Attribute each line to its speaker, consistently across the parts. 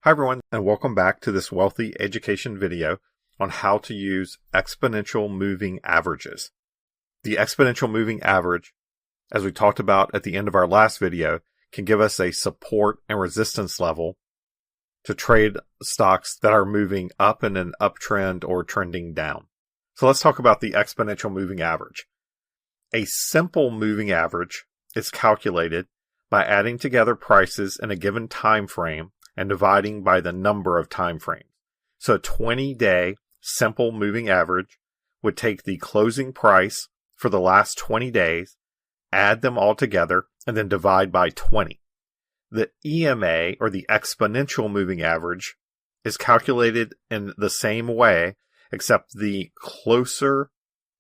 Speaker 1: Hi everyone, and welcome back to this wealthy education video on how to use exponential moving averages. The exponential moving average, as we talked about at the end of our last video, can give us a support and resistance level to trade stocks that are moving up in an uptrend or trending down. So let's talk about the exponential moving average. A simple moving average is calculated by adding together prices in a given time frame and dividing by the number of time frames. So a 20-day simple moving average would take the closing price for the last 20 days, add them all together, and then divide by 20. The EMA, or the exponential moving average, is calculated in the same way, except the closer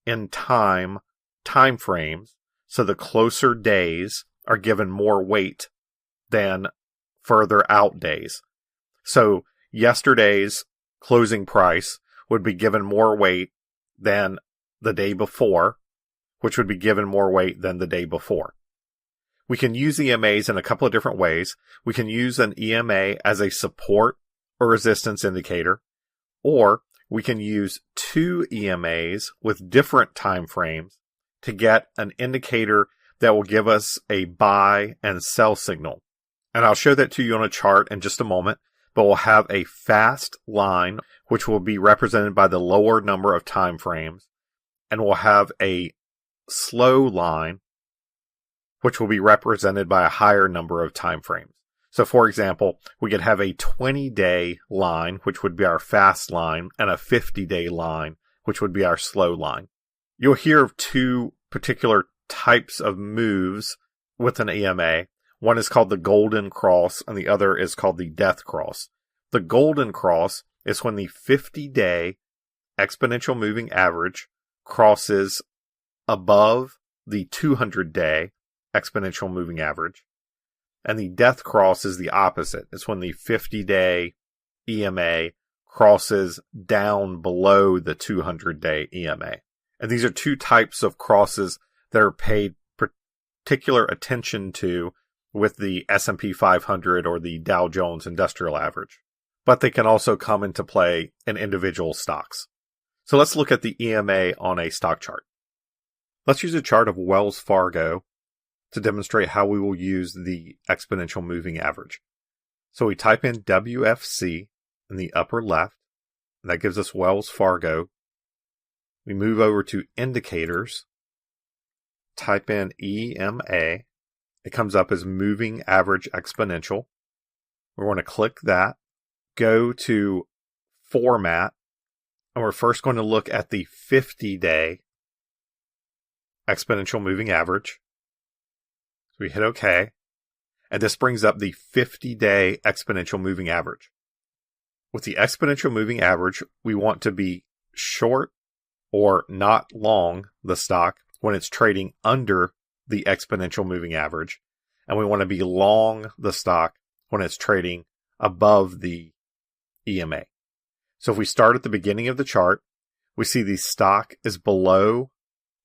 Speaker 1: in time frames, so the closer days are given more weight than further out days. So yesterday's closing price would be given more weight than the day before, which would be given more weight than the day before. We can use EMAs in a couple of different ways. We can use an EMA as a support or resistance indicator, or we can use two EMAs with different time frames to get an indicator that will give us a buy and sell signal. And I'll show that to you on a chart in just a moment, but we'll have a fast line, which will be represented by the lower number of time frames, and we'll have a slow line, which will be represented by a higher number of time frames. So for example, we could have a 20-day line, which would be our fast line, and a 50-day line, which would be our slow line. You'll hear of two particular types of moves with an EMA. One is called the golden cross, and the other is called the death cross. The golden cross is when the 50-day exponential moving average crosses above the 200-day exponential moving average. And the death cross is the opposite. It's when the 50-day EMA crosses down below the 200-day EMA. And these are two types of crosses that are paid particular attention to with the S&P 500 or the Dow Jones Industrial Average. But they can also come into play in individual stocks. So let's look at the EMA on a stock chart. Let's use a chart of Wells Fargo to demonstrate how we will use the exponential moving average. So we type in WFC in the upper left, and that gives us Wells Fargo. We move over to indicators, type in EMA. It comes up as moving average exponential. We're going to click that, go to format, and we're first going to look at the 50-day exponential moving average. So we hit OK, and this brings up the 50-day exponential moving average. With the exponential moving average, we want to be short or not long the stock when it's trading under the exponential moving average, and we want to be long the stock when it's trading above the EMA. So if we start at the beginning of the chart, we see the stock is below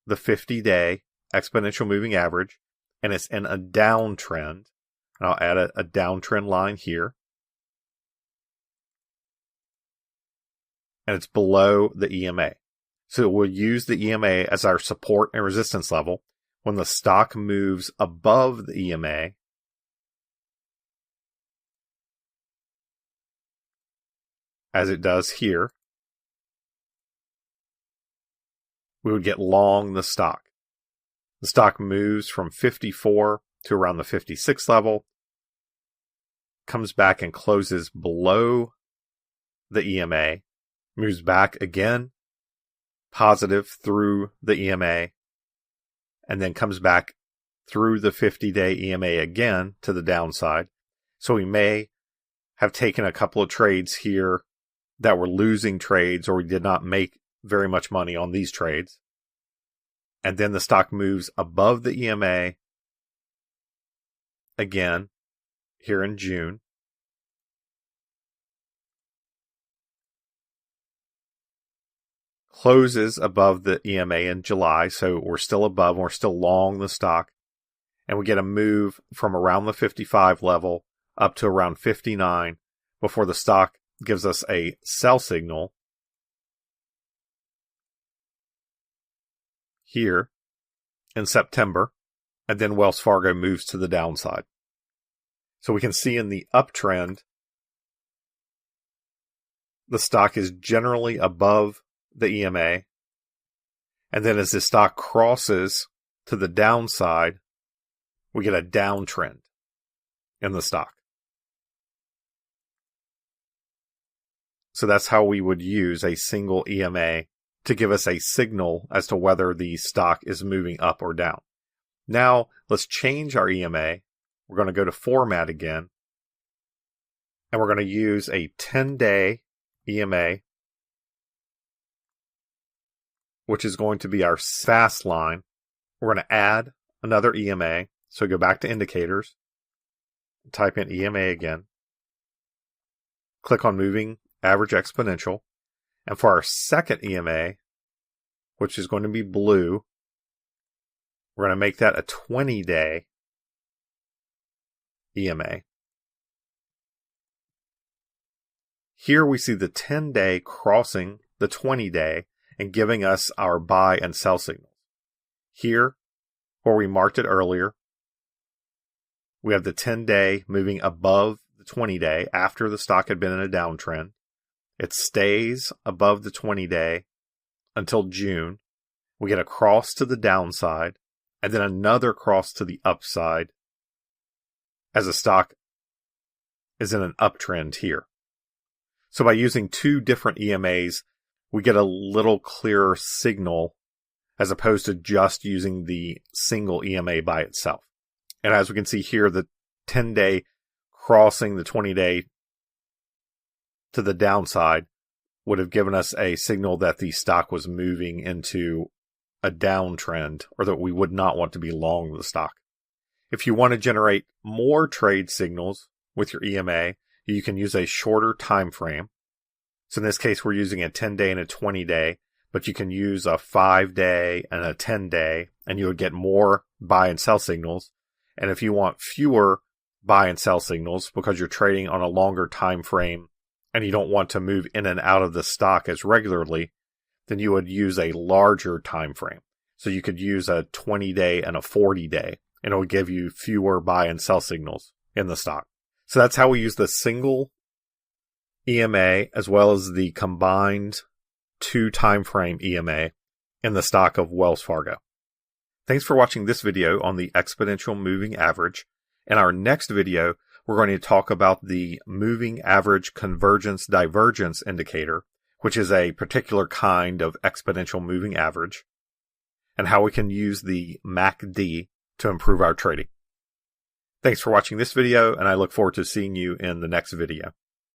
Speaker 1: the 50-day exponential moving average, and it's in a downtrend. I'll add a downtrend line here. And it's below the EMA. So we'll use the EMA as our support and resistance level. When the stock moves above the EMA, as it does here, we would get long the stock. The stock moves from 54 to around the 56 level, comes back and closes below the EMA, moves back again, positive through the EMA, and then comes back through the 50-day EMA again to the downside. So we may have taken a couple of trades here that were losing trades, or we did not make very much money on these trades. And then the stock moves above the EMA again here in June. Closes above the EMA in July, so we're still above and we're still long the stock. And we get a move from around the 55 level up to around 59 before the stock gives us a sell signal here in September, and then Wells Fargo moves to the downside. So we can see in the uptrend, the stock is generally above the EMA, and then as the stock crosses to the downside, we get a downtrend in the stock. So that's how we would use a single EMA to give us a signal as to whether the stock is moving up or down. Now, let's change our EMA. We're going to go to Format again, and we're going to use a 10-day EMA, which is going to be our fast line. We're going to add another EMA. So go back to Indicators, type in EMA again, click on Moving Average Exponential, and for our second EMA, which is going to be blue, we're going to make that a 20-day EMA. Here we see the 10-day crossing the 20-day and giving us our buy and sell signals. Here, where we marked it earlier, we have the 10-day moving above the 20-day after the stock had been in a downtrend. It stays above the 20-day until June. We get a cross to the downside, and then another cross to the upside as the stock is in an uptrend here. So by using two different EMAs, we get a little clearer signal as opposed to just using the single EMA by itself. And as we can see here, the 10-day crossing the 20-day to the downside would have given us a signal that the stock was moving into a downtrend, or that we would not want to be long the stock. If you want to generate more trade signals with your EMA, you can use a shorter time frame. So in this case, we're using a 10-day and a 20-day, but you can use a 5-day and a 10-day, and you would get more buy and sell signals. And if you want fewer buy and sell signals because you're trading on a longer time frame and you don't want to move in and out of the stock as regularly, then you would use a larger time frame. So you could use a 20-day and a 40-day, and it would give you fewer buy and sell signals in the stock. So that's how we use the single EMA as well as the combined two time frame EMA in the stock of Wells Fargo. Thanks for watching this video on the exponential moving average. In our next video, we're going to talk about the moving average convergence divergence indicator, which is a particular kind of exponential moving average, and how we can use the MACD to improve our trading. Thanks for watching this video, and I look forward to seeing you in the next video.